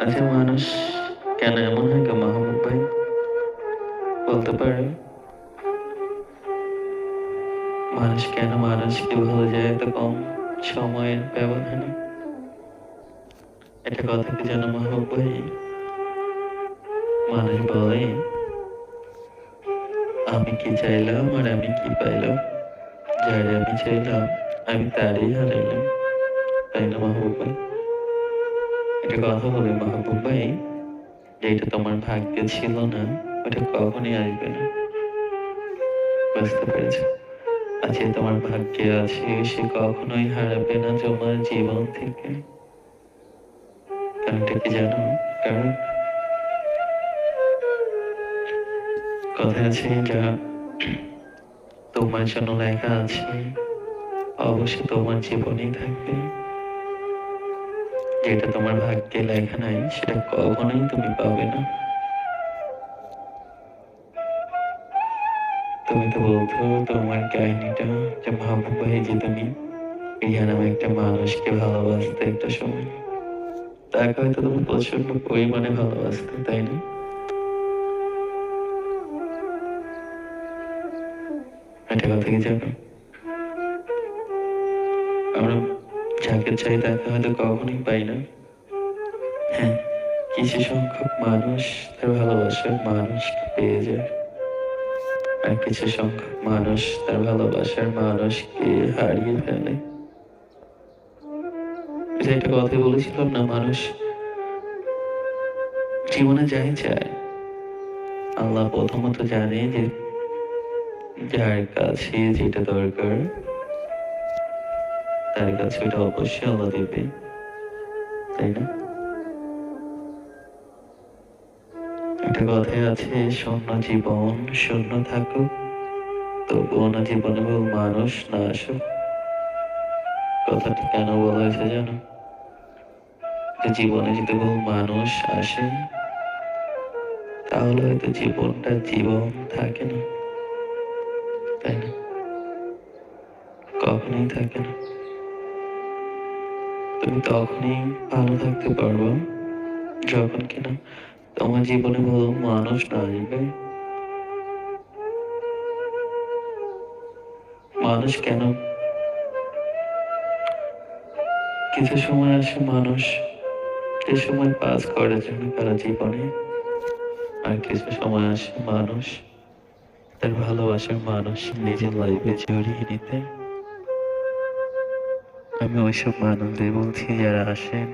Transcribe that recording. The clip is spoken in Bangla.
আচ্ছা, মানুষ কেন এমন হয় গো মাহবুব ভাই? বলতে পারেন? মানুষ কেন মানুষকে ভুলে যায় এত কম সময়ের ব্যবধানে? এটা কথা কি জানো মাহবুব ভাই? মানুষ বলে, আমি কি চাইলাম আর আমি কি পাইলাম? যারে আমি চাইলাম আমি তারই হারাইলাম। তাই না মাহবুব ভাই? এটা কথা বলে মাহবুব ভাই, যে এটা তোমার ভাগ্যে ছিল না, ওটা কখনই আসবে না। বুঝতে পেরেছ? আজকে তোমার ভাগ্যে আছে, সে কখনোই হারাবে না তোমার জীবন থেকে। কারণটা কি জানো? কারণ কথায় আছে, যা তোমার জন্য লেখা আছে অবশ্যই তোমার জীবনেই থাকবে। যেটা তোমার ভাগ্যে লেখা নাই সেটা কখনোই তুমি পাবে না। তুমি তো বলতো তোমার কাহিনীটা, যে মাহবুব ভাই, যে তুমি রিয়া নামে একটা মানুষকে ভালোবাসতে একটা সময়। তাকে হয়তো তুমি প্রচন্ড পরিমাণে ভালোবাসতে, তাই না? একটা কথা কি জানো? আমরা যাকে চাই তাকে হয়তো কখনোই পাই না। হ্যাঁ, কিছু সংখ্যক মানুষ তার ভালোবাসার মানুষকে পেয়ে যায়, আর কিছু সংখ্যক মানুষ তার ভালোবাসার মানুষকে হারিয়ে ফেলে। যে একটা কথা বলেছিলাম না, মানুষ জীবনে যাই চায়, আল্লাহ প্রথমত জানে যে যার কাছে যেটা দরকার তার কাছে ওটা অবশ্যই আল্লাহ দেবে, তাই না? একটা কথাই আছে, শূন্য জীবন শূন্য থাকুক, তবুও না জীবনে ভুল মানুষ না আসুক। কথাটা কেন বলা হয়েছে জানো? যে জীবনে যদি ভুল মানুষ আসে, তাহলে হয়তো জীবনটা জীবন থাকে না, তাই না? কখনোই থাকে না। তুমি তখনই ভালো থাকতে পারবো যখন কিনা তোমার জীবনে ভুল মানুষ না আসবে। মানুষ কেন কিছু সময় আসে, মানুষ যে সময় পাস করার জন্য তারা জীবনে, আর কিছু সময় আসে মানুষ তার ভালোবাসার মানুষ নিজের লাইফে জড়িয়ে নিতে। আমি ওইসব মানুষদের বলছি যারা আসেন